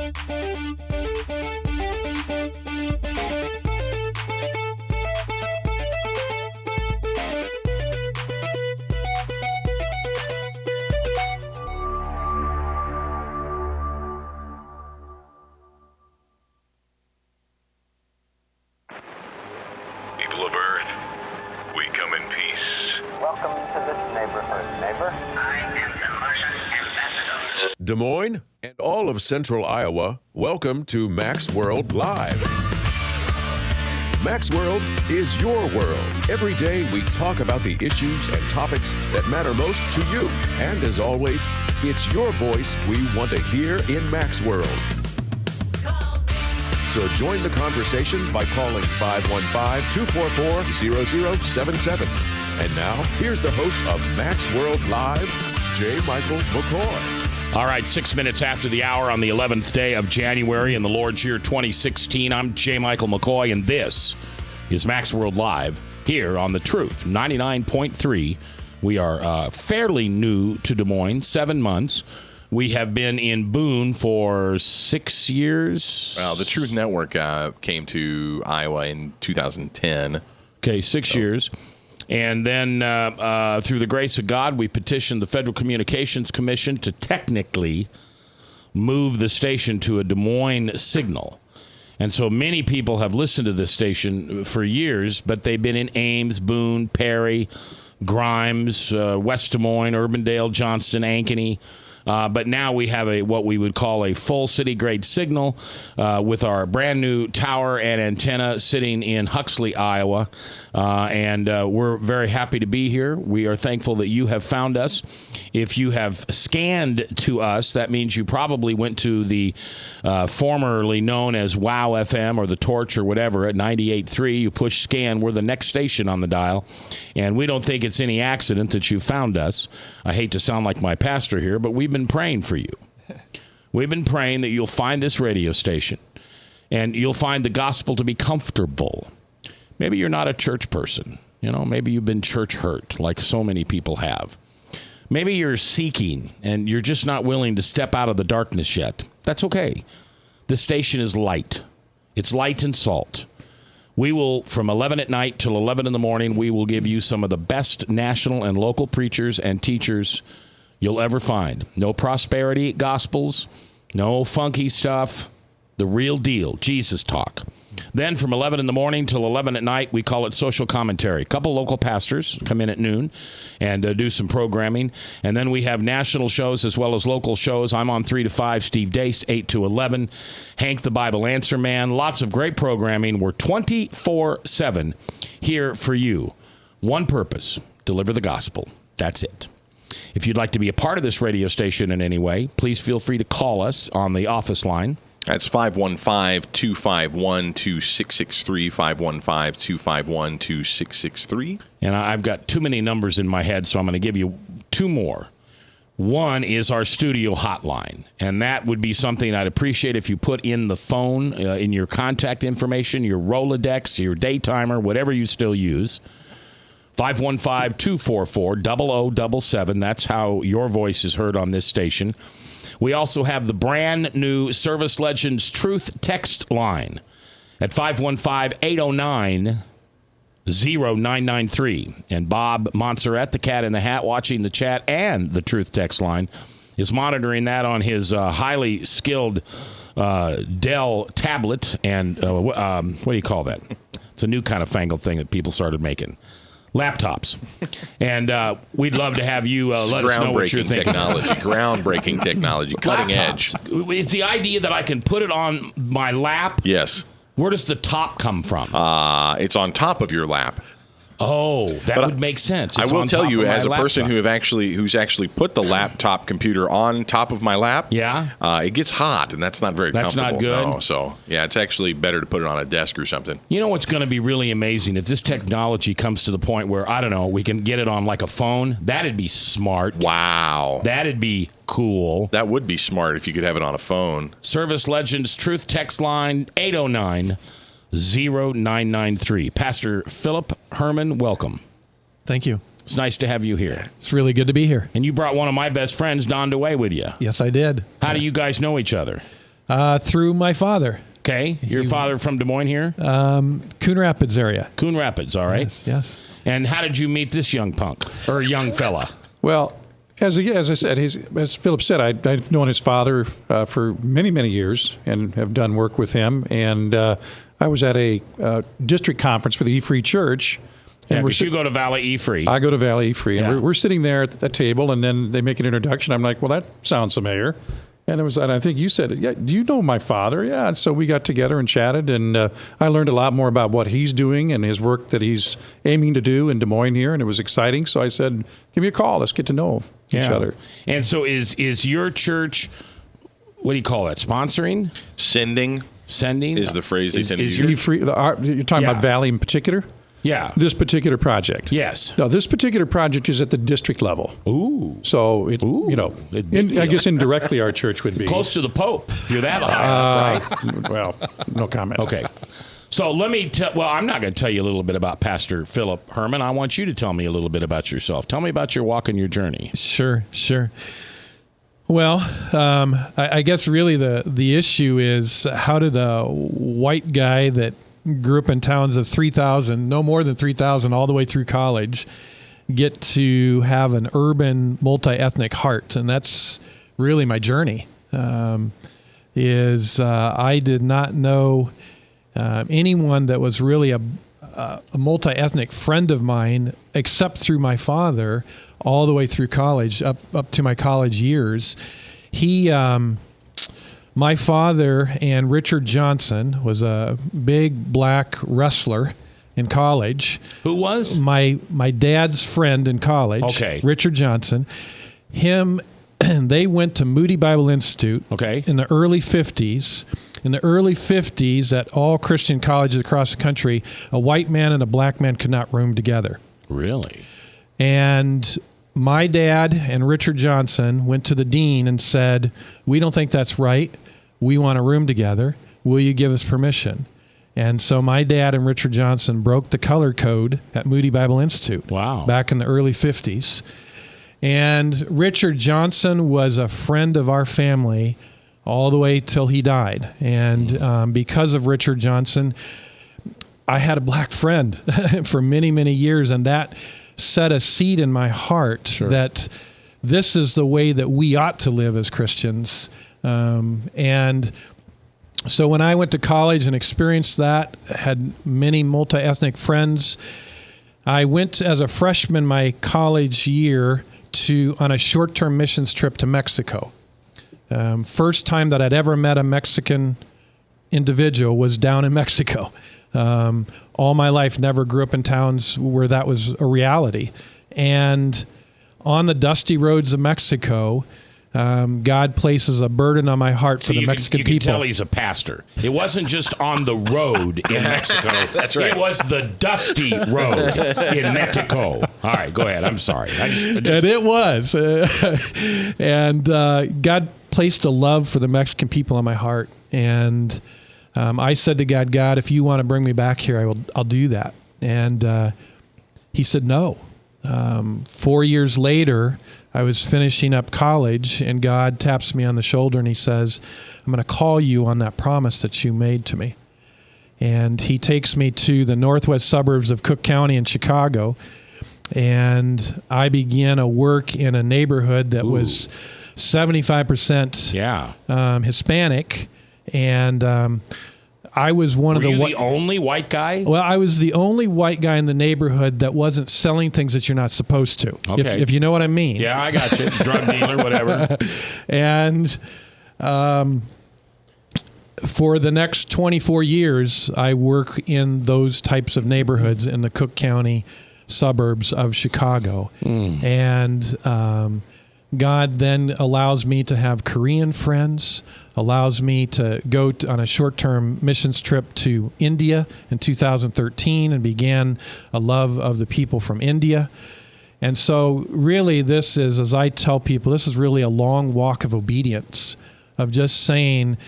People of Earth, we come in peace. Welcome to this neighborhood, neighbor. I am the Martian ambassador. Des Moines and all of central Iowa, welcome to Mac's World Live. Mac's World is your world. Every day we talk about the issues and topics that matter most to you. And as always, it's your voice we want to hear in Mac's World. So join the conversation by calling 515-244-0077. And now, here's the host of Mac's World Live, J. Michael McCoy. All right, 6 minutes after the hour on the 11th day of January in the Lord's year 2016. I'm J. Michael McCoy, and this is Mac's World Live here on The Truth, 99.3. We are fairly new to Des Moines, 7 months. We have been in Boone for 6 years. Well, the Truth Network came to Iowa in 2010. Okay, 6 years. And then through the grace of God, we petitioned the Federal Communications Commission to technically move the station to a Des Moines signal. And so many people have listened to this station for years, but they've been in Ames, Boone, Perry, Grimes, West Des Moines, Urbandale, Johnston, Ankeny. But now we have what we would call a full city-grade signal with our brand-new tower and antenna sitting in Huxley, Iowa. And we're very happy to be here. We are thankful that you have found us. If you have scanned to us, that means you probably went to the formerly known as WOW FM or the Torch or whatever at 98.3. You push scan. We're the next station on the dial. And we don't think it's any accident that you found us. I hate to sound like my pastor here, but we've been praying for you. We've been praying that you'll find this radio station and you'll find the gospel to be comfortable. Maybe you're not a church person. You know, maybe you've been church hurt like so many people have. Maybe you're seeking and you're just not willing to step out of the darkness yet. That's okay. The station is light. It's light and salt. We will, from 11 at night till 11 in the morning, we will give you some of the best national and local preachers and teachers you'll ever find. No prosperity gospels, no funky stuff, the real deal, Jesus talk. Then from 11 in the morning till 11 at night, we call it social commentary. A couple local pastors come in at noon and do some programming. And then we have national shows as well as local shows. I'm on 3 to 5, Steve Dace, 8 to 11, Hank the Bible Answer Man. Lots of great programming. We're 24/7 here for you. One purpose, deliver the gospel. That's it. If you'd like to be a part of this radio station in any way, please feel free to call us on the office line. That's 515-251-2663, 515-251-2663. And I've got too many numbers in my head, so I'm going to give you two more. One is our studio hotline, and that would be something I'd appreciate if you put in the phone, in your contact information, your Rolodex, your daytimer, whatever you still use. 515-244-0077. That's how your voice is heard on this station. We also have the brand new Service Legends Truth text line at 515-809-0993. And Bob Montserrat, the cat in the hat, watching the chat and the Truth text line, is monitoring that on his highly skilled Dell tablet. And what do you call that? It's a new kind of fangled thing that people started making. Laptops. And we'd love to have you let us know what you're thinking. Groundbreaking technology, cutting edge. It's the idea that I can put it on my lap. Yes. Where does the top come from? It's on top of your lap. Oh, that would make sense. I will tell you, as a person who's actually put the laptop computer on top of my lap, it gets hot, and that's not very comfortable. That's not good? No, so, yeah, it's actually better to put it on a desk or something. You know what's going to be really amazing? If this technology comes to the point where, I don't know, we can get it on like a phone, that'd be smart. Wow. That'd be cool. That would be smart if you could have it on a phone. Service Legends Truth text line 809-0993. Pastor Philip Herman, welcome. Thank you. It's nice to have you here. It's really good to be here. And you brought one of my best friends, Don DeWay, with you. Yes, I did. How do you guys know each other? Through my father. Okay. Your father from Des Moines here? Coon Rapids area. Coon Rapids, all right. Yes. And how did you meet this young punk or young fella? Well, as I said, as Philip said, I've known his father for many, many years and have done work with him. And I was at a district conference for the E-Free Church. Yeah, because you go to Valley E-Free. I go to Valley E-Free. Yeah. And we're sitting there at the table, and then they make an introduction. I'm like, well, that sounds familiar. And I think you said, yeah, do you know my father? Yeah. And so we got together and chatted, and I learned a lot more about what he's doing and his work that he's aiming to do in Des Moines here, and it was exciting. So I said, give me a call. Let's get to know each other. And so is your church, what do you call that, sponsoring? Sending is the phrase they tend to use. You're talking about Valley in particular? Yeah. This particular project. Yes. No, this particular project is at the district level. Ooh. So, I guess indirectly our church would be. Close to the Pope, if you're that high, right? Well, no comment. Okay. So let me I'm not going to tell you a little bit about Pastor Philip Herman. I want you to tell me a little bit about yourself. Tell me about your walk and your journey. Sure. Well, I guess really the issue is, how did a white guy that grew up in towns of 3,000, no more than 3,000, all the way through college, get to have an urban, multi-ethnic heart? And that's really my journey. I did not know anyone that was really a multi-ethnic friend of mine, except through my father, all the way through college, up to my college years. My father and Richard Johnson was a big black wrestler in college. Who was? My dad's friend in college. Okay. Richard Johnson. They went to Moody Bible Institute in the early 50s. In the early 50s, at all Christian colleges across the country, a white man and a black man could not room together. Really? And my dad and Richard Johnson went to the dean and said, we don't think that's right. We want to room together. Will you give us permission? And so my dad and Richard Johnson broke the color code at Moody Bible Institute. Wow. Back in the early 50s. And Richard Johnson was a friend of our family all the way till he died. And because of Richard Johnson, I had a black friend for many, many years, and that set a seed in my heart that this is the way that we ought to live as Christians. And so when I went to college and experienced that, had many multi-ethnic friends, I went as a freshman my college year on a short-term missions trip to Mexico. First time that I'd ever met a Mexican individual was down in Mexico. All my life, never grew up in towns where that was a reality. And on the dusty roads of Mexico, God places a burden on my heart for the Mexican people. You can tell he's a pastor. It wasn't just on the road in Mexico. That's right. It was the dusty road in Mexico. All right, go ahead. I'm sorry. And it was. And God placed a love for the Mexican people on my heart. And I said to God, if you want to bring me back here, I'll do that. And he said no. 4 years later, I was finishing up college, and God taps me on the shoulder and he says, I'm going to call you on that promise that you made to me. And he takes me to the northwest suburbs of Cook County in Chicago, and I began a work in a neighborhood that was 75% Hispanic, and I was one of the... Were you the only white guy? Well, I was the only white guy in the neighborhood that wasn't selling things that you're not supposed to. Okay. If you know what I mean. Yeah, I got you. Drug dealer, whatever. And for the next 24 years, I work in those types of neighborhoods in the Cook County suburbs of Chicago. And God then allows me to have Korean friends, allows me to go on a short-term missions trip to India in 2013 and began a love of the people from India. And so really this is, as I tell people, this is really a long walk of obedience, of just saying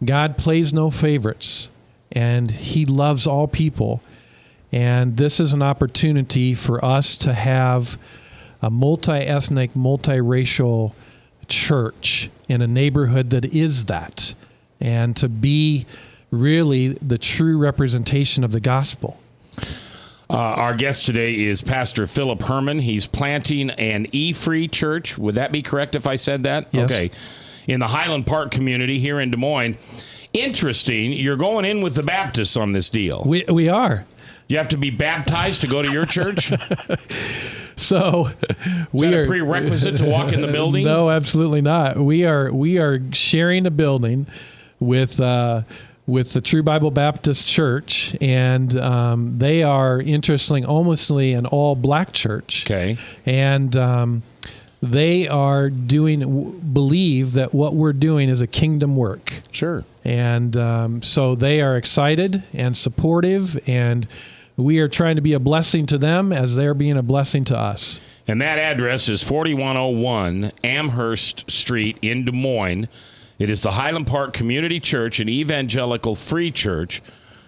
God plays no favorites and he loves all people. And this is an opportunity for us to have a multi-ethnic, multiracial church in a neighborhood that is that. and to be really the true representation of the gospel. Our guest today is Pastor Philip Herman. He's planting an E-Free church. Would that be correct if I said that? Yes. Okay. In the Highland Park community here in Des Moines. Interesting. You're going in with the Baptists on this deal. We are. You have to be baptized to go to your church? So Is that a prerequisite to walk in the building? No, absolutely not. We are sharing a building with the True Bible Baptist Church, and they are, interestingly, almostly an all-black church. Okay. And they are believe that what we're doing is a kingdom work. Sure. And so they are excited and supportive, and we are trying to be a blessing to them as they're being a blessing to us. And that address is 4101 Amherst Street in Des Moines. It is the Highland Park Community Church, an evangelical free church.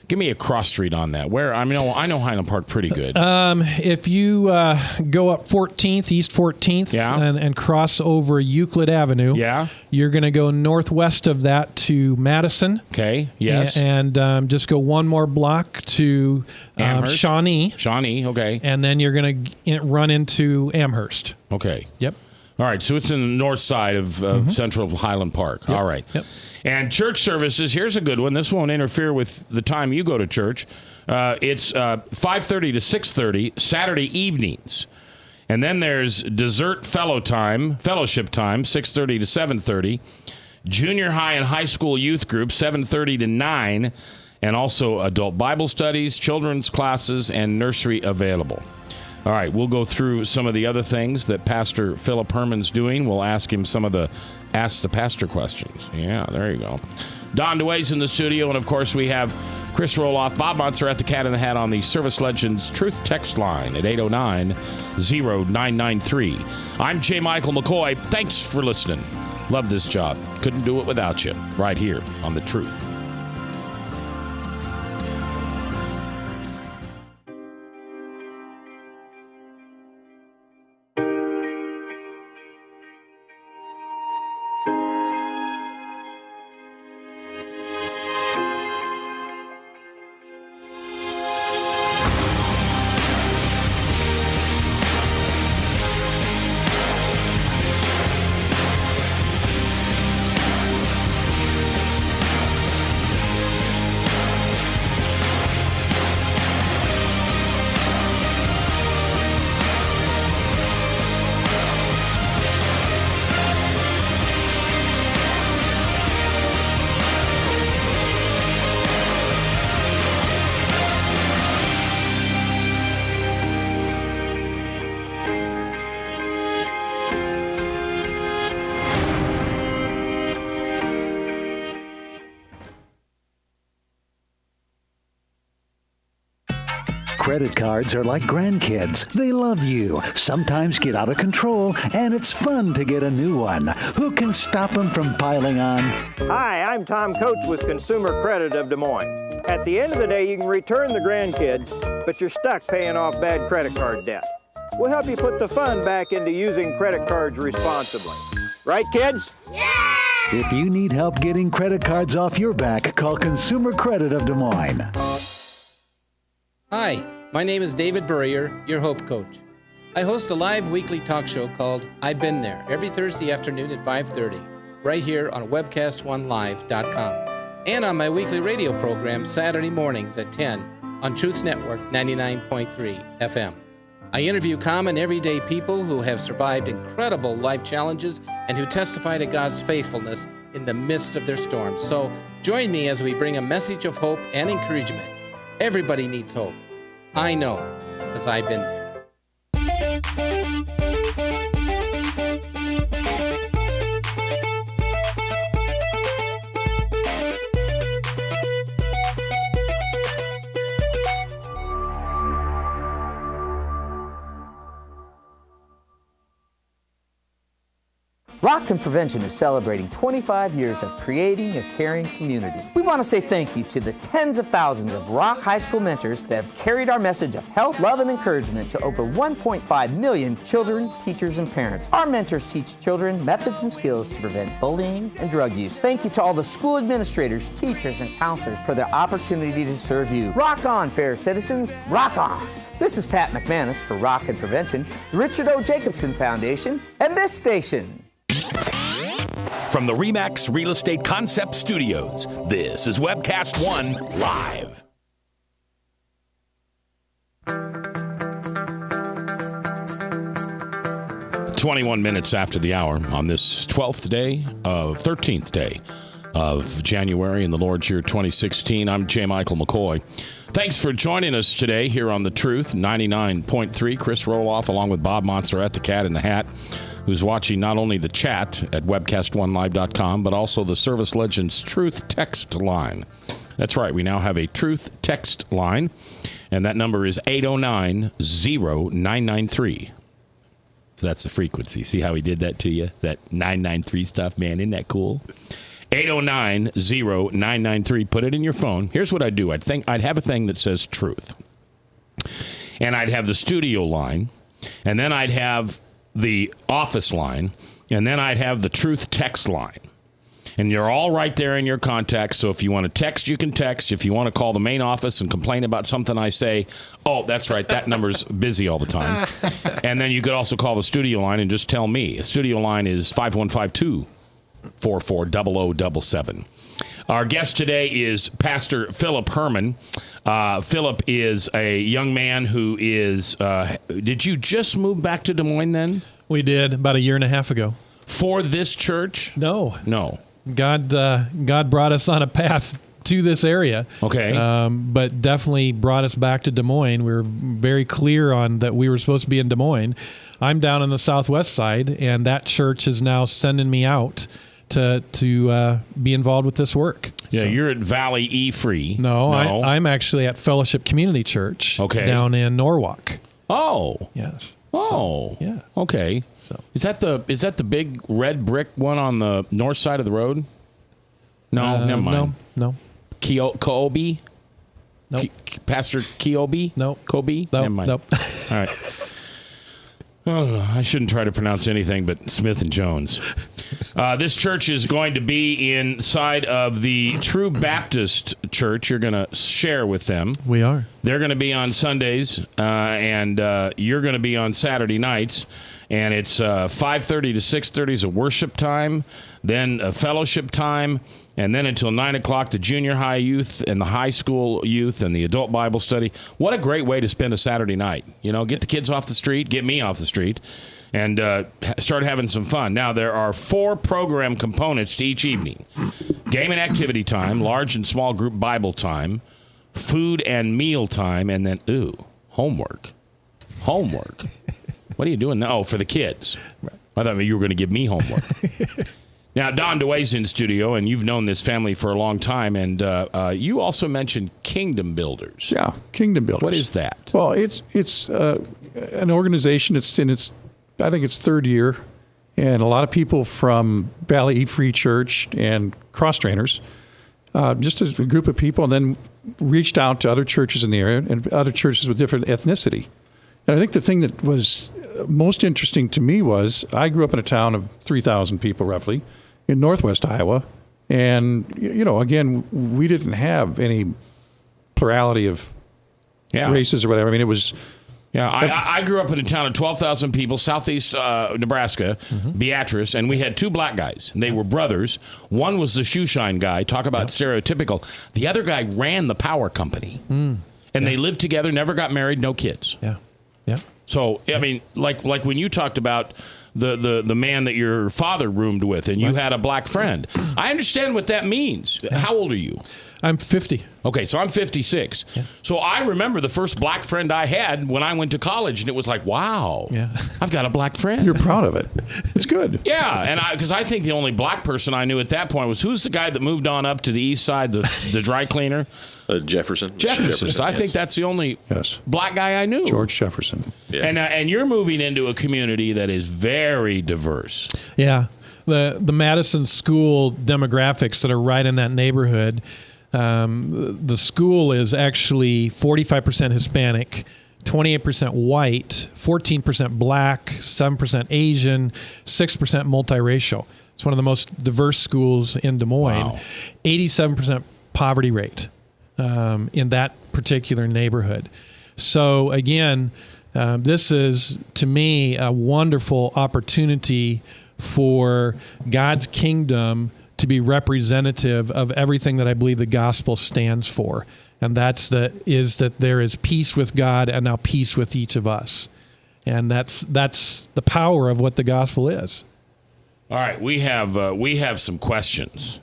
Give me a cross street on that. Where I know Highland Park pretty good. If you go up 14th, East 14th, and cross over Euclid Avenue, you're going to go northwest of that to Madison. Okay. Yes. And just go one more block to Shawnee. Shawnee. Okay. And then you're going to run into Amherst. Okay. Yep. All right, so it's in the north side of central Highland Park. Yep. All right. Yep. And church services, here's a good one. This won't interfere with the time you go to church. It's 5:30 to 6:30 Saturday evenings. And then there's dessert fellowship time, 6:30 to 7:30. Junior high and high school youth group, 7:30 to 9. And also adult Bible studies, children's classes, and nursery available. All right, we'll go through some of the other things that Pastor Philip Herman's doing. We'll ask him some of the Ask the Pastor questions. Yeah, there you go. Don DeWay's in the studio, and of course we have Chris Roloff, Bob Montser at the Cat in the Hat on the Service Legends Truth text line at 809-0993. I'm J. Michael McCoy. Thanks for listening. Love this job. Couldn't do it without you. Right here on The Truth. Credit cards are like grandkids. They love you, sometimes get out of control, and it's fun to get a new one. Who can stop them from piling on? Hi, I'm Tom Coates with Consumer Credit of Des Moines. At the end of the day, you can return the grandkids, but you're stuck paying off bad credit card debt. We'll help you put the fun back into using credit cards responsibly. Right, kids? Yeah! If you need help getting credit cards off your back, call Consumer Credit of Des Moines. Hi, my name is David Burrier, your Hope Coach. I host a live weekly talk show called I've Been There every Thursday afternoon at 5:30, right here on webcast1live.com, and on my weekly radio program Saturday mornings at 10 on Truth Network 99.3 FM. I interview common everyday people who have survived incredible life challenges and who testify to God's faithfulness in the midst of their storms. So join me as we bring a message of hope and encouragement. Everybody needs hope. I know, because I've been there. Rockton Prevention is celebrating 25 years of creating a caring community. We want to say thank you to the tens of thousands of Rock High School mentors that have carried our message of health, love, and encouragement to over 1.5 million children, teachers, and parents. Our mentors teach children methods and skills to prevent bullying and drug use. Thank you to all the school administrators, teachers, and counselors for their opportunity to serve you. Rock on, fair citizens, rock on! This is Pat McManus for Rockton Prevention, the Richard O. Jacobson Foundation, and this station. From the RE/MAX Real Estate Concept Studios, this is Webcast One Live. "21 after the hour on this 13th day of January in the Lord's year 2016. I'm J. Michael McCoy. Thanks for joining us today here on The Truth 99.3. Chris Roloff along with Bob Montserrat, the Cat in the Hat, who's watching not only the chat at webcast1live.com, but also the Service Legends Truth text line. That's right, we now have a Truth text line, and that number is 809-0993. So that's the frequency. See how he did that to you? That 993 stuff, man, isn't that cool? 809-0993. Put it in your phone. Here's what I'd do. I'd have a thing that says Truth. And I'd have the studio line, and then I'd have the office line, and then I'd have the Truth text line. And you're all right there in your contacts, so if you want to text, you can text. If you want to call the main office and complain about something I say, oh, that's right, that number's busy all the time. And then you could also call the studio line and just tell me. The studio line is 515-244-0077. Our guest today is Pastor Philip Herman. Philip is a young man who is, did you just move back to Des Moines then? We did about a year and a half ago. For this church? No. God brought us on a path to this area. Okay. But definitely brought us back to Des Moines. We were very clear on that we were supposed to be in Des Moines. I'm down on the southwest side, and that church is now sending me out to be involved with this work. Yeah, so. You're at Valley E-Free. No. I'm actually at Fellowship Community Church down in Norwalk. Oh. Yes. Oh. So, yeah. Okay. So is that the big red brick one on the north side of the road? No, never mind. No. Kobe? Nope. Pastor Kiobe? No. Kobe? Nope. Never mind. Nope. All right. Well, I shouldn't try to pronounce anything but Smith and Jones. This church is going to be inside of the True Baptist Church. You're going to share with them. We are. They're going to be on Sundays, and you're going to be on Saturday nights. And it's 5:30 to 6:30 is a worship time, then a fellowship time, and then until 9 o'clock, the junior high youth and the high school youth and the adult Bible study. What a great way to spend a Saturday night. You know, get the kids off the street, get me off the street, and start having some fun. Now, there are 4 program components to each evening. Game and activity time, large and small group Bible time, food and meal time, and then, homework. What are you doing now? Oh, for the kids. Right. I thought you were going to give me homework. Now, Don DeWay's in studio, and you've known this family for a long time, and you also mentioned Kingdom Builders. Yeah, Kingdom Builders. What is that? Well, it's an organization. It's in its, I think it's 3rd year, and a lot of people from Valley E-Free Church and cross trainers, just as a group of people, and then reached out to other churches in the area and other churches with different ethnicity. And I think the thing that was most interesting to me was I grew up in a town of 3,000 people roughly in northwest Iowa. And, again, we didn't have any plurality of races or whatever. I mean, it was... Yeah, I grew up in a town of 12,000 people, southeast Nebraska, Beatrice, and we had 2 black guys. And they were brothers. One was the shoe shine guy. Talk about stereotypical. The other guy ran the power company. And they lived together, never got married, no kids. Yeah. So, I mean, like when you talked about the man that your father roomed with and you had a black friend. I understand what that means. How old are you? I'm 50. Okay, so I'm 56. Yeah. So I remember the first black friend I had when I went to college, and it was like, wow, I've got a black friend. You're proud of it. It's good. Yeah, and because I think the only black person I knew at that point was, who's the guy that moved on up to the east side, the dry cleaner? Jefferson. Jefferson. I think that's the only black guy I knew. George Jefferson. Yeah. And you're moving into a community that is very diverse. Yeah. The Madison school demographics that are right in that neighborhood, the school is actually 45% Hispanic, 28% white, 14% black, 7% Asian, 6% multiracial. It's one of the most diverse schools in Des Moines. Wow. 87% poverty rate in that particular neighborhood. So again, this is, to me, a wonderful opportunity for God's kingdom to be representative of everything that I believe the gospel stands for. And that there is peace with God and now peace with each of us. And that's the power of what the gospel is. All right, we have some questions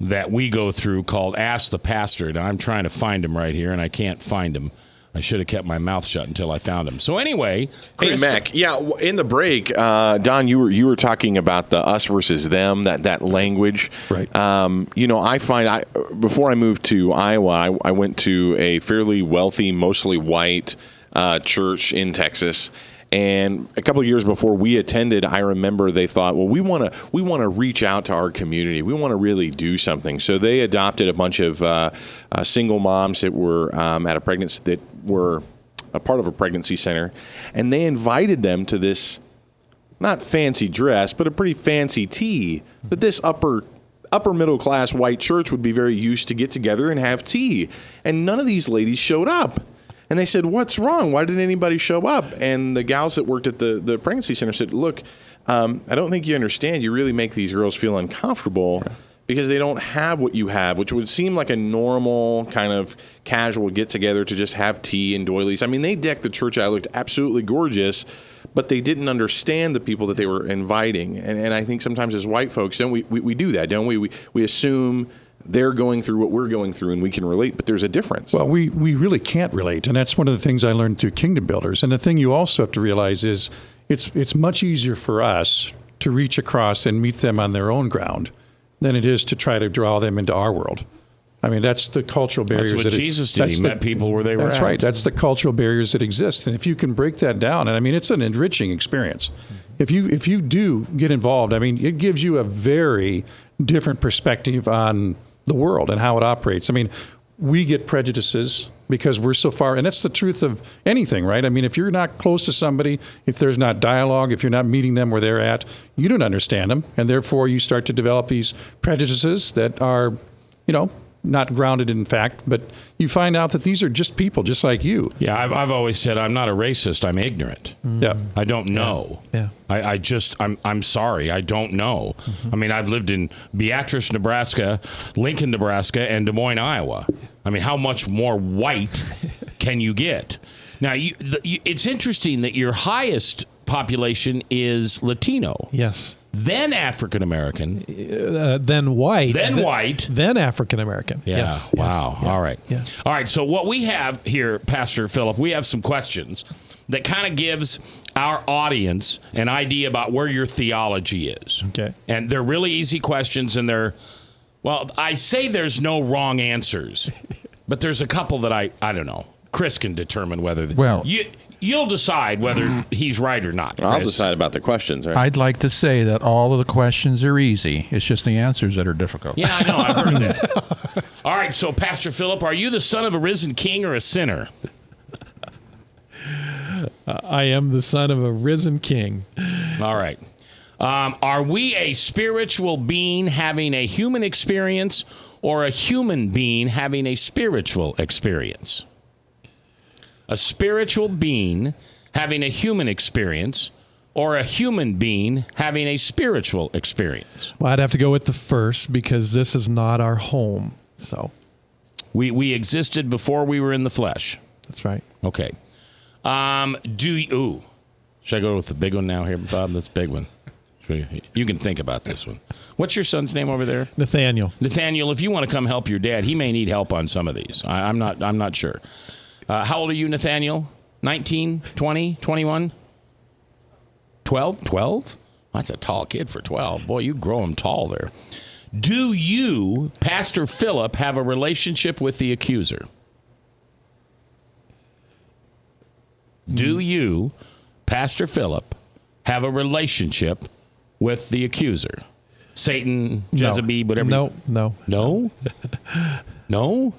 that we go through called Ask the Pastor. And I'm trying to find them right here, and I can't find them. I should have kept my mouth shut until I found him. So anyway, Chris, hey Mac, in the break, Don, you were talking about the us versus them, that language. Right. I find before I moved to Iowa, I went to a fairly wealthy, mostly white church in Texas. And a couple of years before we attended, I remember they thought, well, we want to reach out to our community. We want to really do something. So they adopted a bunch of single moms that were at a pregnancy, that were a part of a pregnancy center, and they invited them to this not fancy dress, but a pretty fancy tea that this upper middle class white church would be very used to get together and have tea. And none of these ladies showed up. And they said, what's wrong? Why didn't anybody show up? And the gals that worked at the pregnancy center said, look, I don't think you understand. You really make these girls feel uncomfortable because they don't have what you have, which would seem like a normal kind of casual get-together to just have tea and doilies. I mean, they decked the church out. It looked absolutely gorgeous, but they didn't understand the people that they were inviting. And I think sometimes as white folks, don't we do that, don't we? We assume they're going through what we're going through and we can relate, but there's a difference. Well, we really can't relate, and that's one of the things I learned through Kingdom Builders. And the thing you also have to realize is it's much easier for us to reach across and meet them on their own ground than it is to try to draw them into our world. I mean, that's the cultural barriers. That's what Jesus did. He met people where they were at. That's right. That's the cultural barriers that exist. And if you can break that down, and I mean, it's an enriching experience. If you do get involved, I mean, it gives you a very different perspective on the world and how it operates. I mean, we get prejudices because we're so far, and that's the truth of anything, right? I mean, if you're not close to somebody, if there's not dialogue, if you're not meeting them where they're at, you don't understand them, and therefore you start to develop these prejudices that are, not grounded in fact, but you find out that these are just people just like you. Yeah, I've always said I'm not a racist. I'm ignorant. Yeah, I don't know. Yeah. I'm sorry. I don't know. I mean, I've lived in Beatrice, Nebraska, Lincoln, Nebraska, and Des Moines, Iowa. I mean, how much more white can you get? Now, it's interesting that your highest population is Latino. Yes. Then African American. Then white. Then white. Then African American. Yeah. Yes. Wow. Yes. Yeah. All right. Yeah. All right. So what we have here, Pastor Philip, we have some questions that kind of gives our audience an idea about where your theology is. Okay. And they're really easy questions, and I say there's no wrong answers, but there's a couple that I don't know. Chris can determine whether. You'll decide whether he's right or not. Chris. I'll decide about the questions. Right? I'd like to say that all of the questions are easy. It's just the answers that are difficult. Yeah, I know. I've heard that. All right, so Pastor Philip, are you the son of a risen king or a sinner? I am the son of a risen king. All right. Are we a spiritual being having a human experience or a human being having a spiritual experience? A spiritual being having a human experience or a human being having a spiritual experience? Well, I'd have to go with the first because this is not our home. So we existed before we were in the flesh. That's right. Okay. Should I go with the big one now here, Bob? That's a big one. You can think about this one. What's your son's name over there? Nathaniel. Nathaniel, if you want to come help your dad, he may need help on some of these. I'm not sure. How old are you, Nathaniel? 19, 20, 21? 12? 12? That's a tall kid for 12. Boy, you grow him tall there. Do you, Pastor Philip, have a relationship with the accuser? Do you, Pastor Philip, have a relationship with the accuser? Satan, Jezebel, whatever. No. No? No?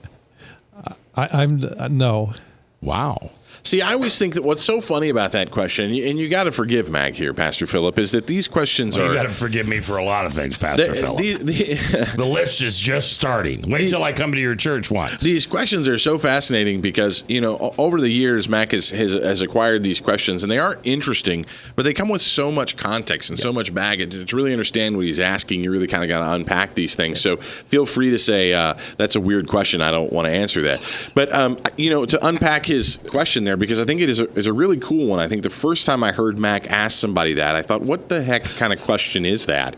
I'm no. Wow. See, I always think that what's so funny about that question, and you got to forgive Mag here, Pastor Philip, is that these questions are... You got to forgive me for a lot of things, Pastor Philip. The list is just starting. Wait till I come to your church once. These questions are so fascinating because, over the years, Mac has acquired these questions, and they are interesting, but they come with so much context and so much baggage. To really understand what he's asking, you really kind of got to unpack these things. So feel free to say, that's a weird question. I don't want to answer that. But, to unpack his question there, because I think it is a really cool one. I think the first time I heard Mac ask somebody that, I thought, what the heck kind of question is that?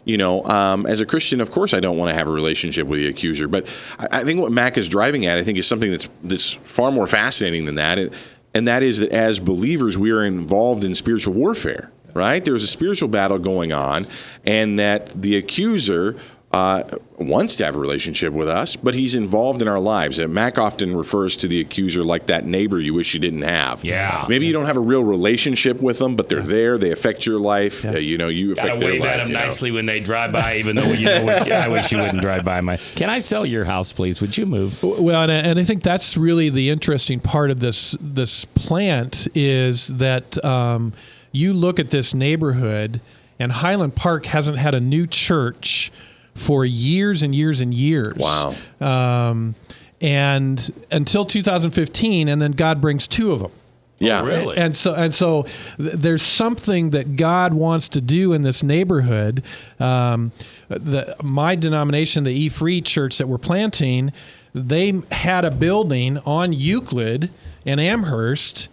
As a Christian, of course, I don't want to have a relationship with the accuser. But I think what Mac is driving at, I think, is something that's far more fascinating than that. And that is that as believers, we are involved in spiritual warfare, right? There's a spiritual battle going on, and that the accuser wants to have a relationship with us, but he's involved in our lives. And Mac often refers to the accuser like that neighbor you wish you didn't have. Yeah. Maybe you don't have a real relationship with them, but they're there. They affect your life. Yeah. You affect their life. Wave at them nicely when they drive by, even though I wish you wouldn't drive by my. Can I sell your house, please? Would you move? Well, and I think that's really the interesting part of this plant is that you look at this neighborhood, and Highland Park hasn't had a new church for years and years and years. Wow. And until 2015, and then God brings two of them. Yeah. Oh, really? And so there's something that God wants to do in this neighborhood. My denomination, the E-Free Church that we're planting, they had a building on Euclid and Amherst,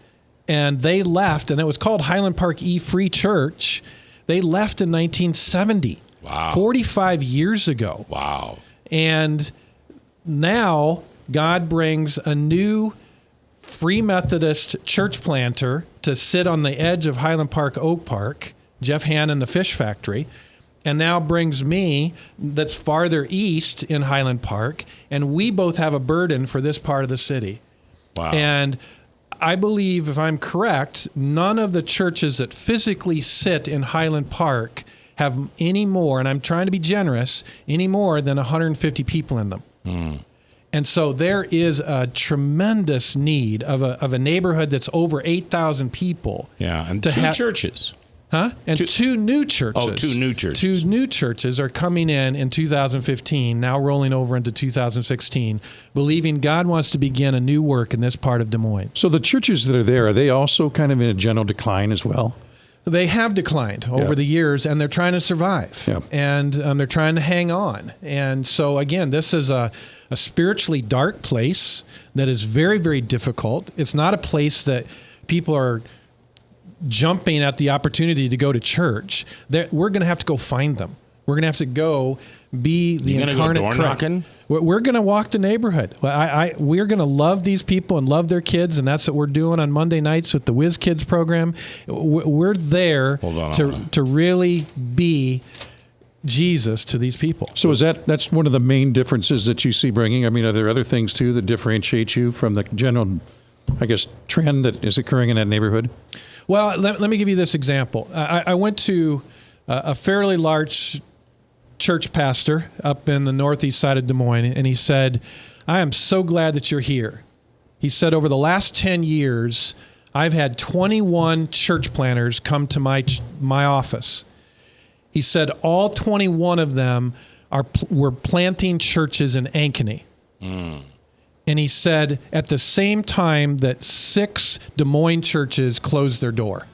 and they left, and it was called Highland Park E-Free Church. They left in 1970. Wow. 45 years ago. Wow. And now God brings a new Free Methodist church planter to sit on the edge of Highland Park, Oak Park, Jeff Hannon, the fish factory, and now brings me that's farther east in Highland Park, and we both have a burden for this part of the city. Wow. And I believe, if I'm correct, none of the churches that physically sit in Highland Park have any more, and I'm trying to be generous, any more than 150 people in them. Mm. And so there is a tremendous need of a neighborhood that's over 8,000 people. Yeah, and two churches. Huh? And two new churches. Oh, two new churches. Two new churches are coming in 2015, now rolling over into 2016, believing God wants to begin a new work in this part of Des Moines. So the churches that are there, are they also kind of in a general decline as well? They have declined over the years, and they're trying to survive, and they're trying to hang on. And so, again, this is a spiritually dark place that is very, very difficult. It's not a place that people are jumping at the opportunity to go to church. We're going to have to go find them. We're going to have to go be the incarnate Christ. Knocking? We're going to walk the neighborhood. We're going to love these people and love their kids, and that's what we're doing on Monday nights with the Whiz Kids program. We're there to really be Jesus to these people. So that's one of the main differences that you see bringing? I mean, are there other things, too, that differentiate you from the general, I guess, trend that is occurring in that neighborhood? Well, let me give you this example. I went to a fairly large church pastor up in the northeast side of Des Moines, and he said, I am so glad that you're here. He said, over the last 10 years, I've had 21 church planters come to my office. He said all 21 of them were planting churches in Ankeny. Mm. And he said at the same time that 6 Des Moines churches closed their door.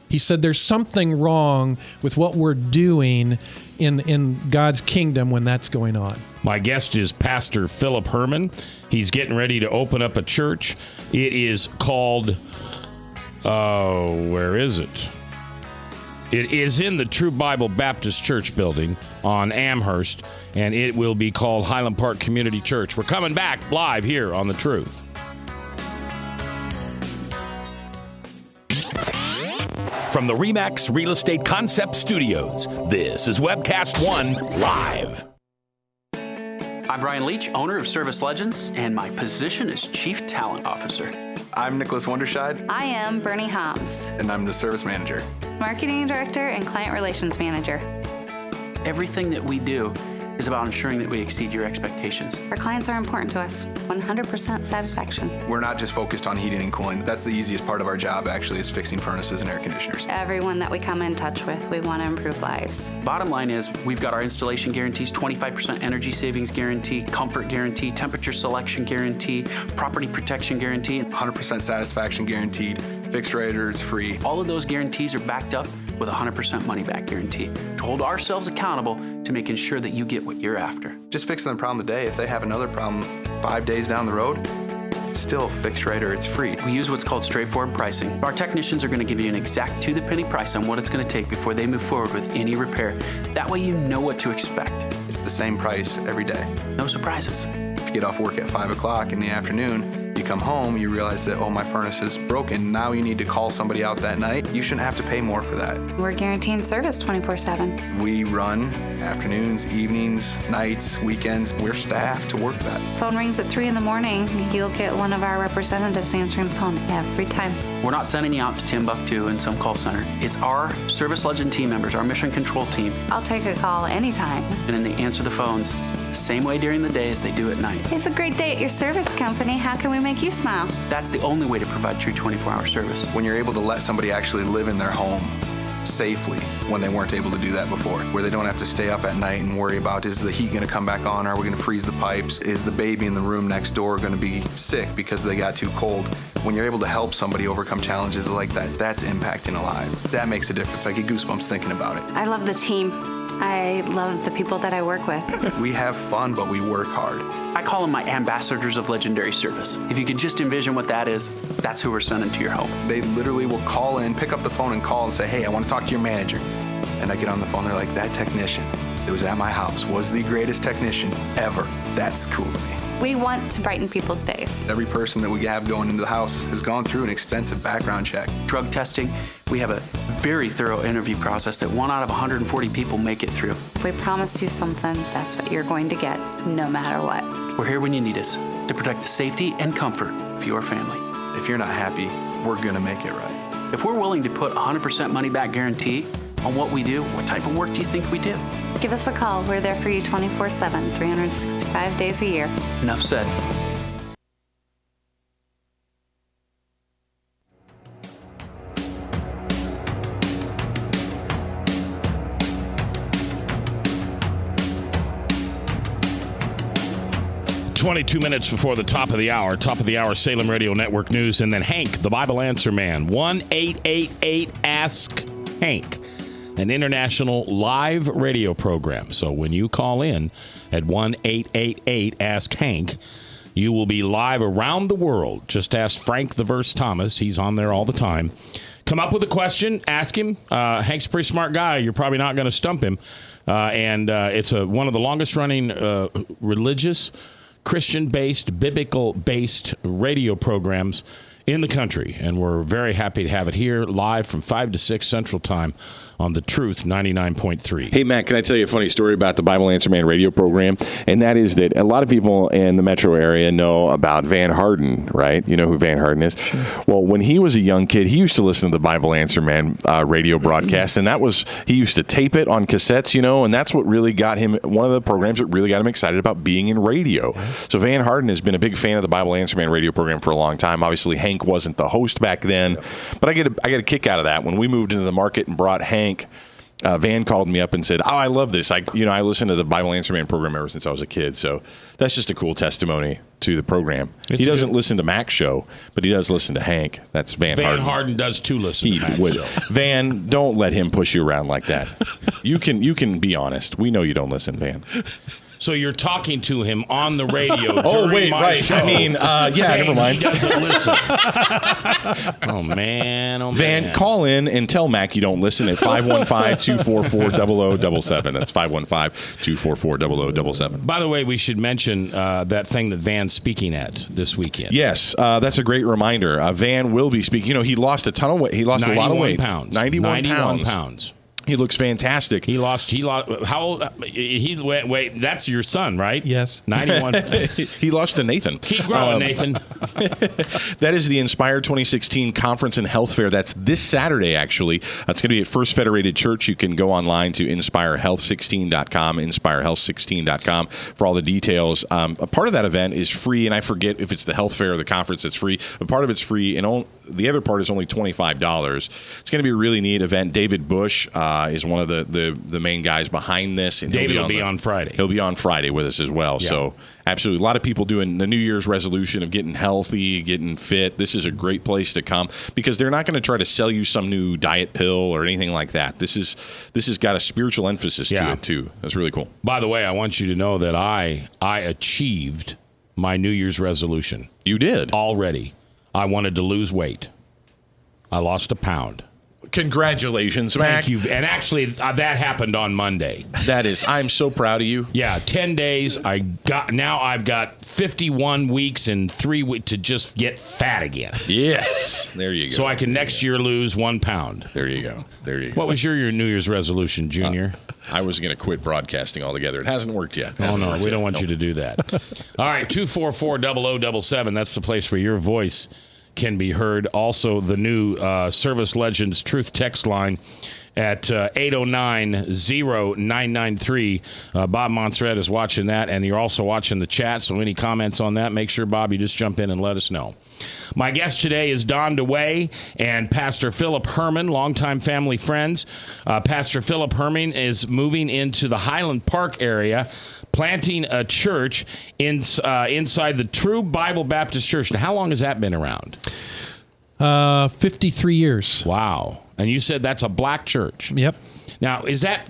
He said there's something wrong with what we're doing in God's kingdom when that's going on. My guest is Pastor Philip Herman. He's getting ready to open up a church. It is called, where is it? It is in the True Bible Baptist Church building on Amherst, and it will be called Highland Park Community Church. We're coming back live here on The Truth. From the RE/MAX Real Estate Concept Studios, this is Webcast One Live. I'm Brian Leach, owner of Service Legends, and my position is Chief Talent Officer. I'm Nicholas Wonderscheid. I am Bernie Homs, And I'm the Service Manager. Marketing Director and Client Relations Manager. Everything that we do is about ensuring that we exceed your expectations. Our clients are important to us. 100% satisfaction. We're not just focused on heating and cooling. That's the easiest part of our job, actually, is fixing furnaces and air conditioners. Everyone that we come in touch with, we want to improve lives. Bottom line is, we've got our installation guarantees, 25% energy savings guarantee, comfort guarantee, temperature selection guarantee, property protection guarantee. 100% satisfaction guaranteed. Fixed rate or it's free. All of those guarantees are backed up with a 100% money-back guarantee to hold ourselves accountable to making sure that you get what you're after. Just fixing the problem today. If they have another problem 5 days down the road, it's still fixed rate or it's free. We use what's called straightforward pricing. Our technicians are going to give you an exact to-the-penny price on what it's going to take before they move forward with any repair. That way you know what to expect. It's the same price every day. No surprises. If you get off work at 5 o'clock in the afternoon, you come home, you realize that, oh, my furnace is broken. Now you need to call somebody out that night. You shouldn't have to pay more for that. We're guaranteeing service 24/7. We run afternoons, evenings, nights, weekends. We're staffed to work that. Phone rings at 3 in the morning. You'll get one of our representatives answering the phone every time. We're not sending you out to Timbuktu in some call center. It's our Service Legend team members, our mission control team. I'll take a call anytime. And then they answer the phones the same way during the day as they do at night. It's a great day at your service company. How can we make you smile? That's the only way to provide true 24-hour service. When you're able to let somebody actually live in their home safely when they weren't able to do that before, where they don't have to stay up at night and worry about, is the heat going to come back on? Are we going to freeze the pipes? Is the baby in the room next door going to be sick because they got too cold? When you're able to help somebody overcome challenges like that, that's impacting a life. That makes a difference. I get goosebumps thinking about it. I love the team. I love the people that I work with. We have fun, but we work hard. I call them my ambassadors of legendary service. If you could just envision what that is, that's who we're sending to your home. They literally will call in, pick up the phone and call and say, hey, I want to talk to your manager. And I get on the phone, they're like, that technician that was at my house was the greatest technician ever. That's cool to me. We want to brighten people's days. Every person that we have going into the house has gone through an extensive background check. Drug testing, we have a very thorough interview process that 1 out of 140 people make it through. If we promise you something, that's what you're going to get, no matter what. We're here when you need us to protect the safety and comfort of your family. If you're not happy, we're gonna make it right. If we're willing to put 100% money-back guarantee on what we do, what type of work do you think we do? Give us a call. We're there for you 24/7, 365 days a year. Enough said. "22 minutes before the top of the hour, Salem Radio Network News, and then Hank, the Bible Answer Man. 1-888-ASK-HANK. An international live radio program. So when you call in at 1-888-ASK-HANK, you will be live around the world. Just ask Frank the Verse Thomas. He's on there all the time. Come up with a question, ask him. Hank's a pretty smart guy. You're probably not going to stump him. It's one of the longest running religious, Christian-based, biblical-based radio programs in the country. And we're very happy to have it here live from 5 to 6 Central Time on The Truth 99.3. Hey, Matt, can I tell you a funny story about the Bible Answer Man radio program? And that is that a lot of people in the metro area know about Van Harden, right? You know who Van Harden is? Sure. Well, when he was a young kid, he used to listen to the Bible Answer Man radio broadcast, and he used to tape it on cassettes, and that's what really got him, one of the programs that really got him excited about being in radio. So Van Harden has been a big fan of the Bible Answer Man radio program for a long time. Obviously, Hank wasn't the host back then, but I get a kick out of that. When we moved into the market and brought Hank, Van called me up and said, "Oh, I love this. I listened to the Bible Answer Man program ever since I was a kid." So that's just a cool testimony to the program. He doesn't listen to Mac's show, but he does listen to Hank. That's Van Harden. Van Harden does too listen to Mac's show. Van, don't let him push you around like that. You can be honest. We know you don't listen, Van. So you're talking to him on the radio. Oh, during wait, my right. show, I mean, never mind. He doesn't listen. Oh, man. Oh, Van, man. call in and tell Mac you don't listen at 515-244-0077. That's 515-244-0077. By the way, we should mention that thing that Van's speaking at this weekend. Yes, that's a great reminder. Van will be speaking. You know, he lost a ton of weight. He lost a lot of weight. 91 pounds. He looks fantastic. He lost. How old? Wait. That's your son, right? Yes. 91. He lost to Nathan. Keep growing, Nathan. That is the Inspire 2016 Conference and Health Fair. That's this Saturday, actually. It's going to be at First Federated Church. You can go online to inspirehealth16.com, inspirehealth16.com for all the details. A part of that event is free, and I forget if it's the health fair or the conference that's free, but part of it's free, and the other part is only $25. It's going to be a really neat event. David Bush is one of the main guys behind this. And David will be on Friday. He'll be on Friday with us as well. Yeah. So absolutely. A lot of people doing the New Year's resolution of getting healthy, getting fit. This is a great place to come because they're not going to try to sell you some new diet pill or anything like that. This has got a spiritual emphasis to it too. That's really cool. By the way, I want you to know that I achieved my New Year's resolution. You did? Already. I wanted to lose weight. I lost a pound. Congratulations, Mac. Thank you. And actually, that happened on Monday. I'm so proud of you. Yeah, 10 days. I've got 51 weeks and 3 weeks to just get fat again. Yes. There you go. So I can next year lose 1 pound. There you go. What was your New Year's resolution, Junior? I was going to quit broadcasting altogether. It hasn't worked yet. Oh, no. We don't want you to do that. All right, 244-0077. That's the place where your voice can be heard. Also, the new Service Legends Truth text line at 809-0993. Bob Montserrat is watching that, and you're also watching the chat, so any comments on that, make sure, Bob, you just jump in and let us know. My guest today is Don DeWay and Pastor Philip Herman, longtime family friends. Pastor Philip Herman is moving into the Highland Park area, planting a church inside the True Bible Baptist Church. Now, how long has that been around? 53 years. Wow. And you said that's a black church. Yep. Now, is that,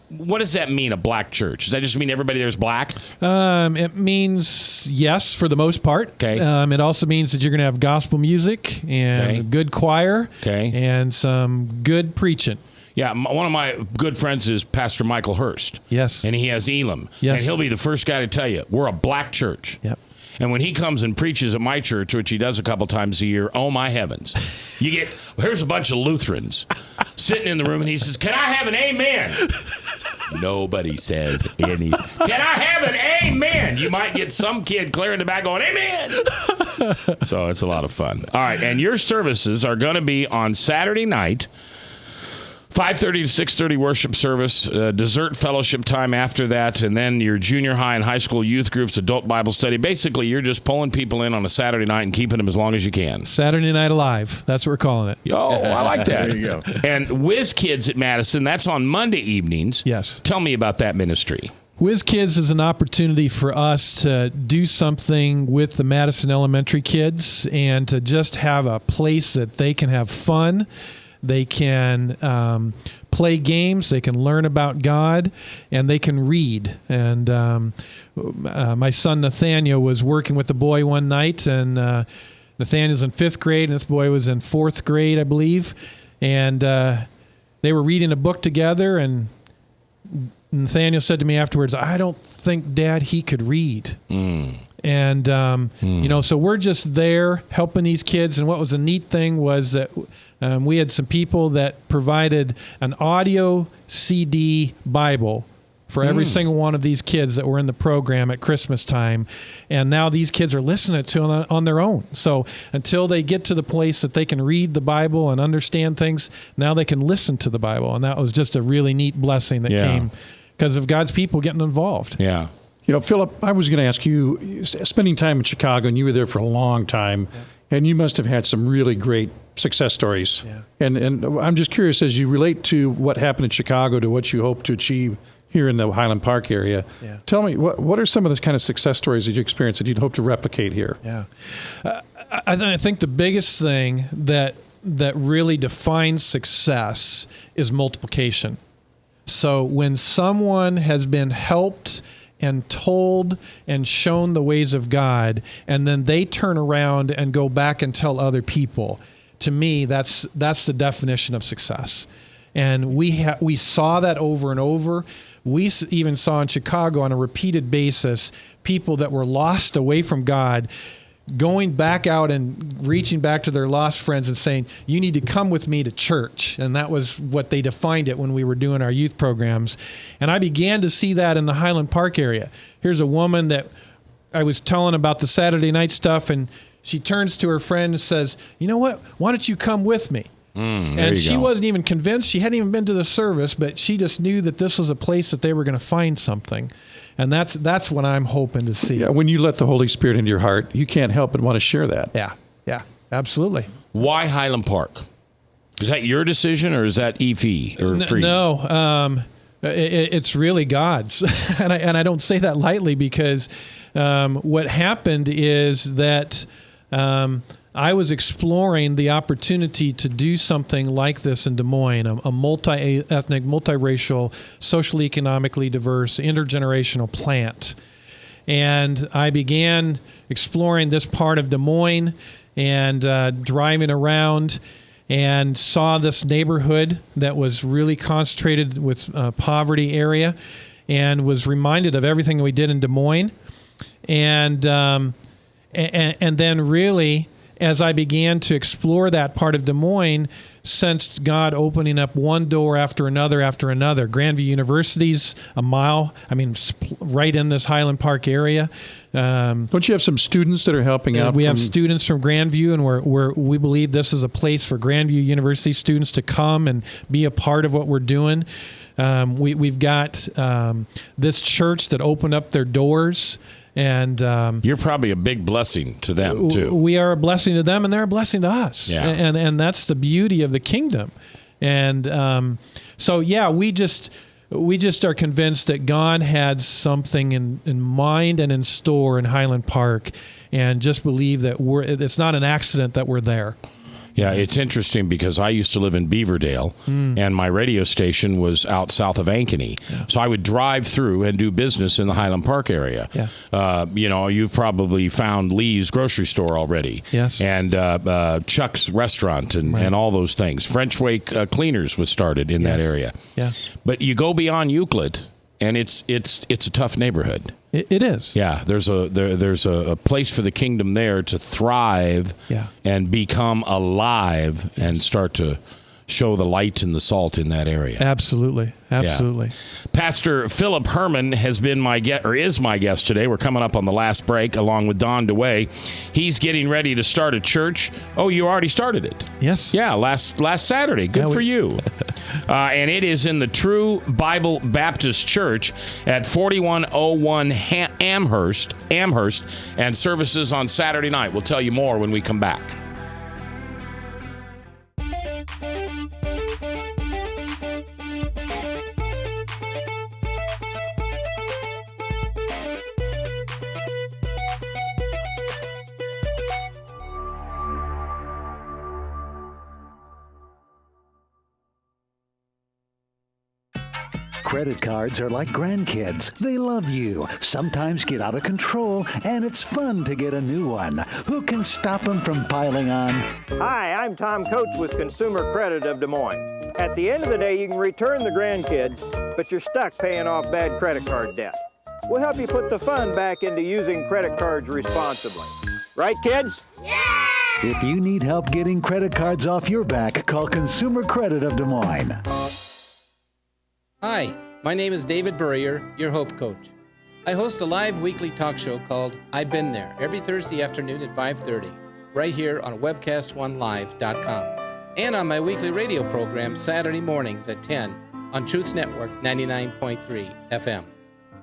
what does that mean, a black church? Does that just mean everybody there's black? It means yes, for the most part. Okay. It also means that you're going to have gospel music and good choir and some good preaching. Yeah, one of my good friends is Pastor Michael Hurst. Yes. And he has Elam. Yes. And he'll be the first guy to tell you, we're a black church. Yep. And when he comes and preaches at my church, which he does a couple times a year, oh my heavens. Here's a bunch of Lutherans sitting in the room, and he says, can I have an amen? Nobody says anything. Can I have an amen? You might get some kid clearing the back going, amen. So it's a lot of fun. All right, and your services are going to be on Saturday night, 5:30 to 6:30 worship service, dessert fellowship time after that, and then your junior high and high school youth groups, adult Bible study. Basically, you're just pulling people in on a Saturday night and keeping them as long as you can. Saturday Night Alive. That's what we're calling it. Oh, I like that. There you go. And Whiz Kids at Madison, that's on Monday evenings. Yes. Tell me about that ministry. Whiz Kids is an opportunity for us to do something with the Madison Elementary kids and to just have a place that they can have fun. They can play games, they can learn about God, and they can read. And my son Nathaniel was working with the boy one night, and Nathaniel's in 5th grade, and this boy was in 4th grade, I believe. And they were reading a book together, and Nathaniel said to me afterwards, I don't think, Dad, he could read. And, so we're just there helping these kids. And what was a neat thing was that we had some people that provided an audio CD Bible for every single one of these kids that were in the program at Christmas time. And now these kids are listening to it on their own. So until they get to the place that they can read the Bible and understand things, now they can listen to the Bible. And that was just a really neat blessing that came because of God's people getting involved. Yeah. You know, Philip, I was going to ask you, spending time in Chicago, and you were there for a long time, and you must have had some really great success stories. Yeah. And I'm just curious, as you relate to what happened in Chicago to what you hope to achieve here in the Highland Park area, tell me, what are some of the kind of success stories that you experienced that you'd hope to replicate here? Yeah. I think the biggest thing that really defines success is multiplication. So when someone has been helped and told and shown the ways of God, and then they turn around and go back and tell other people, to me, that's the definition of success. And we saw that over and over. We even saw in Chicago on a repeated basis people that were lost away from God going back out and reaching back to their lost friends and saying, you need to come with me to church. And that was what they defined it when we were doing our youth programs. And I began to see that in the Highland Park area. Here's a woman that I was telling about the Saturday night stuff, and she turns to her friend and says, you know what, why don't you come with me? And she wasn't even convinced. She hadn't even been to the service, but she just knew that this was a place that they were going to find something. And that's what I'm hoping to see. Yeah, when you let the Holy Spirit into your heart, you can't help but want to share that. Yeah, absolutely. Why Highland Park? Is that your decision, or is that EFE or free? No, it's really God's. and I don't say that lightly, because what happened is that I was exploring the opportunity to do something like this in Des Moines, a multi-ethnic, multiracial, socially, economically diverse, intergenerational plant. And I began exploring this part of Des Moines and driving around, and saw this neighborhood that was really concentrated with poverty area, and was reminded of everything we did in Des Moines. And then really, as I began to explore that part of Des Moines, sensed God opening up one door after another after another. Grandview University's a mile, right in this Highland Park area. Don't you have some students that are helping out? We have students from Grandview, and we believe this is a place for Grandview University students to come and be a part of what we're doing. We've got this church that opened up their doors. And you're probably a big blessing to them too. We are a blessing to them, and they're a blessing to us. Yeah. And that's the beauty of the kingdom. And so we just are convinced that God had something in mind and in store in Highland Park, and just believe that it's not an accident that we're there. Yeah, it's interesting because I used to live in Beaverdale, and my radio station was out south of Ankeny. Yeah. So I would drive through and do business in the Highland Park area. Yeah. You've probably found Lee's grocery store already. Yes. And Chuck's restaurant and all those things. French Wake Cleaners was started in that area. Yeah. But you go beyond Euclid, and it's a tough neighborhood. It is. Yeah, there's a place for the kingdom there to thrive and become alive and start to show the light and the salt in that area. Absolutely. Yeah. Pastor Philip Herman has been is my guest today. We're coming up on the last break along with Don DeWay. He's getting ready to start a church. Oh, you already started it? Yes. Yeah, last Saturday. Good for you. And it is in the True Bible Baptist Church at 4101 Amherst, and services on Saturday night. We'll tell you more when we come back. Credit cards are like grandkids. They love you, sometimes get out of control, and it's fun to get a new one. Who can stop them from piling on? Hi, I'm Tom Coates with Consumer Credit of Des Moines. At the end of the day, you can return the grandkids, but you're stuck paying off bad credit card debt. We'll help you put the fun back into using credit cards responsibly. Right, kids? Yeah! If you need help getting credit cards off your back, call Consumer Credit of Des Moines. Hi, my name is David Burrier, your Hope Coach. I host a live weekly talk show called I've Been There every Thursday afternoon at 5:30, right here on webcast1live.com, and on my weekly radio program Saturday mornings at 10 on Truth Network 99.3 FM.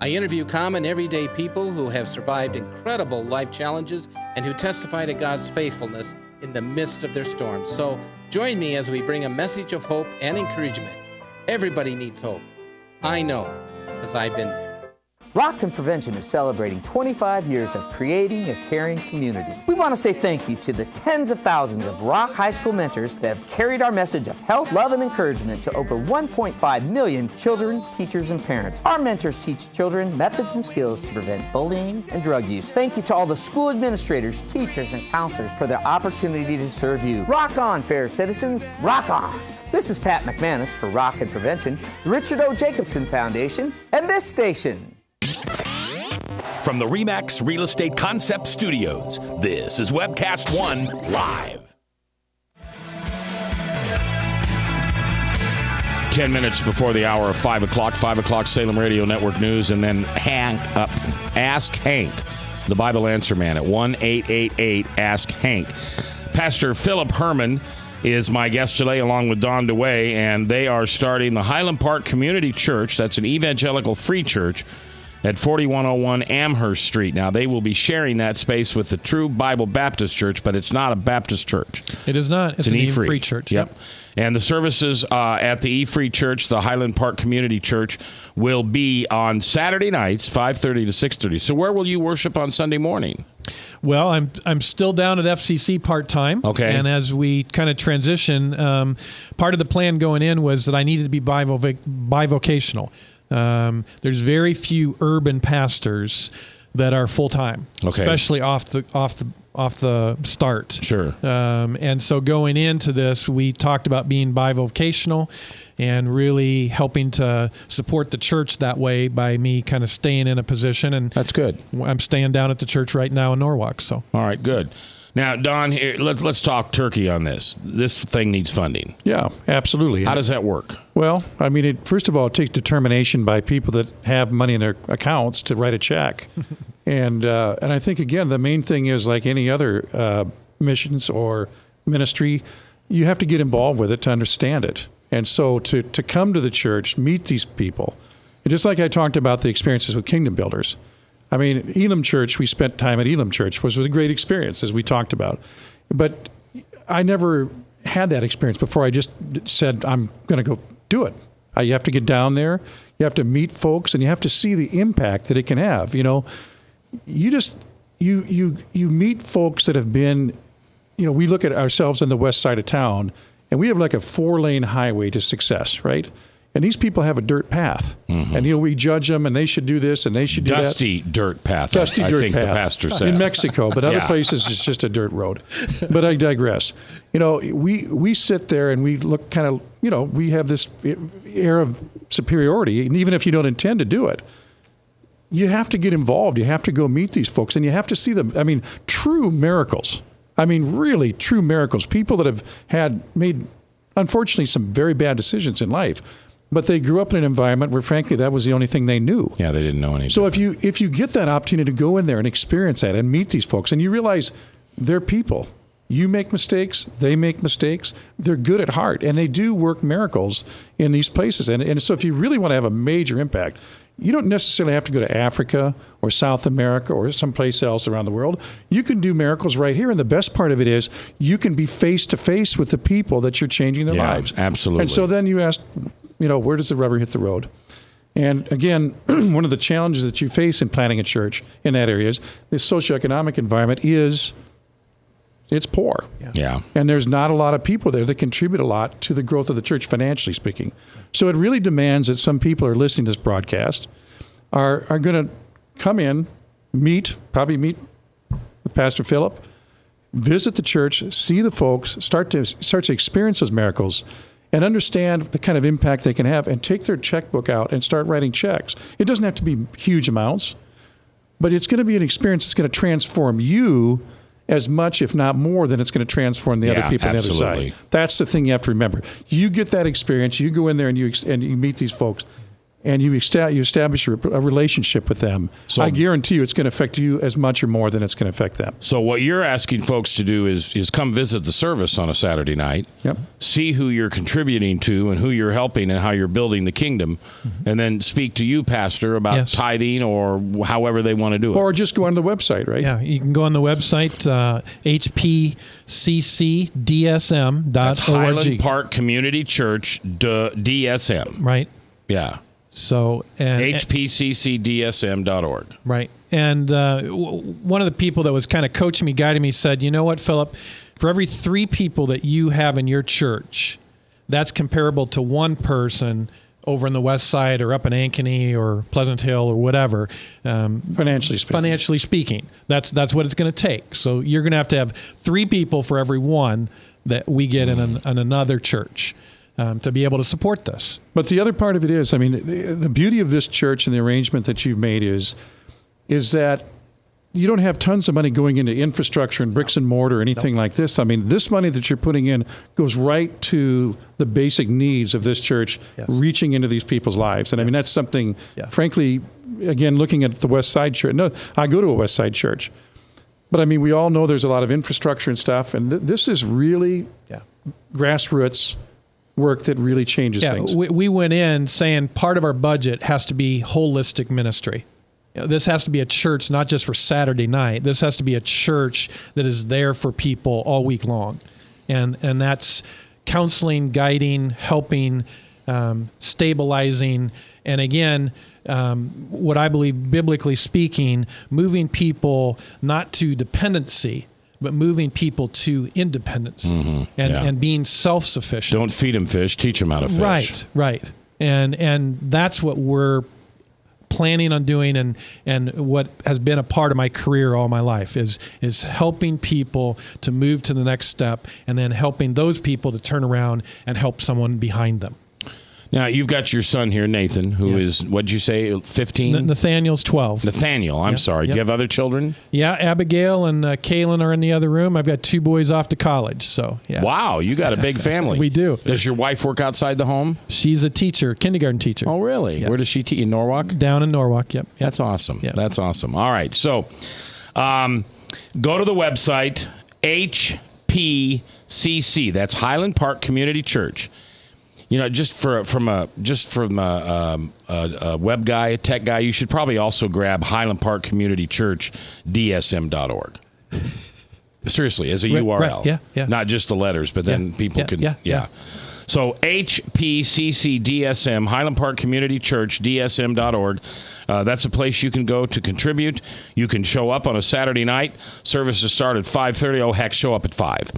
I interview common everyday people who have survived incredible life challenges and who testify to God's faithfulness in the midst of their storms. So join me as we bring a message of hope and encouragement. Everybody needs hope. I know, because I've been there. Rockton Prevention is celebrating 25 years of creating a caring community. We want to say thank you to the tens of thousands of Rock High School mentors that have carried our message of health, love, and encouragement to over 1.5 million children, teachers, and parents. Our mentors teach children methods and skills to prevent bullying and drug use. Thank you to all the school administrators, teachers, and counselors for the opportunity to serve you. Rock on, fair citizens, rock on. This is Pat McManus for Rockton Prevention, the Richard O. Jacobson Foundation, and this station. From the RE/MAX Real Estate Concept Studios, this is Webcast One Live. 10 minutes before the hour of 5 o'clock, 5 o'clock Salem Radio Network News, and then Ask Hank, the Bible Answer Man at 1-888-ASK-HANK. Pastor Philip Herman is my guest today, along with Don DeWay, and they are starting the Highland Park Community Church. That's an evangelical free church at 4101 Amherst Street. Now, they will be sharing that space with the True Bible Baptist Church, but it's not a Baptist church. It is not. It's an E-Free church. Yep. And the services at the E-Free Church, the Highland Park Community Church, will be on Saturday nights, 5:30 to 6:30. So where will you worship on Sunday morning? Well, I'm still down at FCC part-time. Okay. And as we kind of transition, part of the plan going in was that I needed to be bivocational. There's very few urban pastors that are full-time, especially off the start. Sure. And so going into this, we talked about being bivocational and really helping to support the church that way by me kind of staying in a position. And that's good. I'm staying down at the church right now in Norwalk. So all right, good. Now, Don, here, let's talk turkey on this. This thing needs funding. Yeah, absolutely. How does that work? Well, I mean, first of all, it takes determination by people that have money in their accounts to write a check. And I think, again, the main thing is like any other missions or ministry, you have to get involved with it to understand it. And so to come to the church, meet these people, and just like I talked about the experiences with Kingdom Builders, I mean, Elam Church, we spent time at Elam Church, which was a great experience, as we talked about. But I never had that experience before I just said, I'm going to go do it. You have to get down there, you have to meet folks, and you have to see the impact that it can have. You know, you meet folks that have been, you know, we look at ourselves on the west side of town, and we have like a 4-lane highway to success, right? And these people have a dirt path. Mm-hmm. And, you know, we judge them, and they should do this, and they should do that. Dusty dirt path, Dusty dirt I think path. the pastor said. In Mexico, but other places it's just a dirt road. But I digress. You know, we sit there and we look kind of, you know, we have this air of superiority, and even if you don't intend to do it, you have to get involved. You have to go meet these folks, and you have to see them. I mean, true miracles. I mean, really true miracles. People that have made, unfortunately, some very bad decisions in life. But they grew up in an environment where, frankly, that was the only thing they knew. Yeah, they didn't know anything. So if you get that opportunity to go in there and experience that and meet these folks, and you realize they're people. You make mistakes, they make mistakes. They're good at heart, and they do work miracles in these places. And so if you really want to have a major impact, you don't necessarily have to go to Africa or South America or someplace else around the world. You can do miracles right here. And the best part of it is you can be face-to-face with the people that you're changing their lives. Absolutely. And so then you ask, you know, where does the rubber hit the road? And again, one of the challenges that you face in planning a church in that area is this socioeconomic environment it's poor. Yeah. And there's not a lot of people there that contribute a lot to the growth of the church, financially speaking. So it really demands that some people who are listening to this broadcast are going to come in, probably meet with Pastor Philip, visit the church, see the folks, start to experience those miracles, and understand the kind of impact they can have, and take their checkbook out and start writing checks. It doesn't have to be huge amounts, but it's going to be an experience that's going to transform you as much, if not more, than it's going to transform the other people on the other side. That's the thing you have to remember. You get that experience, you go in there and you meet these folks, and you establish a relationship with them. So I guarantee you it's going to affect you as much or more than it's going to affect them. So what you're asking folks to do is come visit the service on a Saturday night, see who you're contributing to and who you're helping and how you're building the kingdom, and then speak to you, Pastor, about tithing or however they want to do it. Or just go on the website, right? Yeah, you can go on the website, hpccdsm.org. That's Highland Park Community Church, DSM. Right. Yeah. So and HPCCDSM.org. Right. And one of the people that was kind of coaching me, guiding me, said, you know what, Philip, for every 3 people that you have in your church, that's comparable to one person over in the West Side or up in Ankeny or Pleasant Hill or whatever. Financially speaking. That's what it's going to take. So you're going to have 3 people for every one that we get in another church. To be able to support this. But the other part of it is, I mean, the beauty of this church and the arrangement that you've made is that you don't have tons of money going into infrastructure and bricks and mortar or anything like this. I mean, this money that you're putting in goes right to the basic needs of this church, reaching into these people's lives. And I mean, that's something, frankly, again, looking at the West Side Church. No, I go to a West Side Church. But I mean, we all know there's a lot of infrastructure and stuff. And this is really grassroots work that really changes things. We went in saying part of our budget has to be holistic ministry. This has to be a church not just for Saturday night. This has to be a church that is there for people all week long. And that's counseling, guiding, helping, stabilizing, and again, what I believe, biblically speaking, moving people not to dependency, but moving people to independence and being self-sufficient. Don't feed them fish, teach them how to fish. Right. And that's what we're planning on doing and what has been a part of my career all my life is helping people to move to the next step and then helping those people to turn around and help someone behind them. Now, you've got your son here, Nathan, who is, what'd you say, 15? Nathaniel's 12. Nathaniel, I'm sorry. Do you have other children? Yeah, Abigail and Kaylin are in the other room. I've got 2 boys off to college, so yeah. Wow, you got a big family. We do. Does your wife work outside the home? She's a teacher, kindergarten teacher. Oh, really? Yes. Where does she teach? In Norwalk? Down in Norwalk, yep. That's awesome. Yep. That's awesome. All right, so go to the website, HPCC. That's Highland Park Community Church. You know, just from a web guy, a tech guy, you should probably also grab Highland Park Community Church, DSM.org. Seriously, as a URL. Right. Yeah. Not just the letters, but then people can. Yeah. So HPCCDSM, Highland Park Community Church, DSM.org. That's a place you can go to contribute. You can show up on a Saturday night. Services start at 5:30. Oh, heck, show up at 5.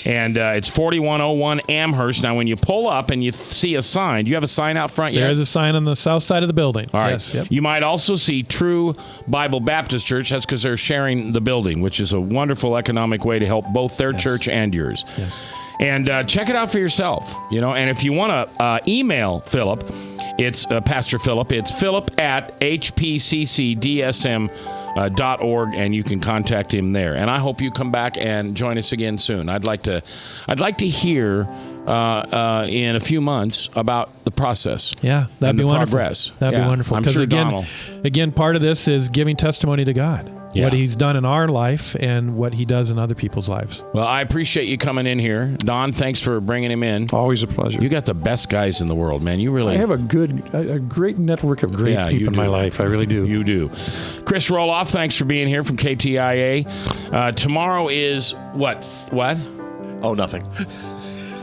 And it's 4101 Amherst. Now, when you pull up and you see a sign, do you have a sign out front yet? There's a sign on the south side of the building. All right. Yes, yep. You might also see True Bible Baptist Church. That's because they're sharing the building, which is a wonderful economic way to help both their church and yours. Yes. And check it out for yourself, you know. And if you want to email Philip, it's Pastor Philip. It's philip@hpccdsm.org, and you can contact him there. And I hope you come back and join us again soon. I'd like to hear in a few months about the process. Yeah, that'd be wonderful. Progress. That'd be wonderful. I'm sure again, part of this is giving testimony to God. Yeah. What he's done in our life and what he does in other people's lives. Well, I appreciate you coming in here. Don, thanks for bringing him in. Always a pleasure. You got the best guys in the world, man. You really... I have a great network of great people in my life. I really do. You do. Chris Roloff, thanks for being here from KTIA. Tomorrow is what? Oh, nothing.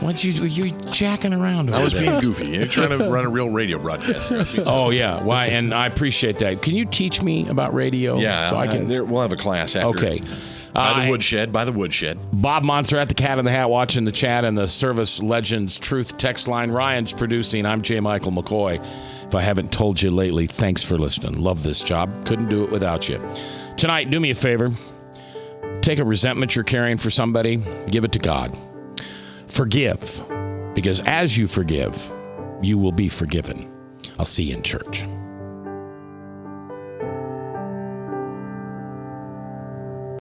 What you jacking around? I was being goofy. You're trying to run a real radio broadcast. Oh yeah, why? And I appreciate that. Can you teach me about radio? Yeah, so I can. We'll have a class after. Okay. By the woodshed. Bob Monster at the Cat in the Hat watching the chat and the Service Legends Truth text line. Ryan's producing. I'm J. Michael McCoy. If I haven't told you lately, thanks for listening. Love this job. Couldn't do it without you. Tonight, do me a favor. Take a resentment you're carrying for somebody. Give it to God. Forgive, because as you forgive, you will be forgiven. I'll see you in church.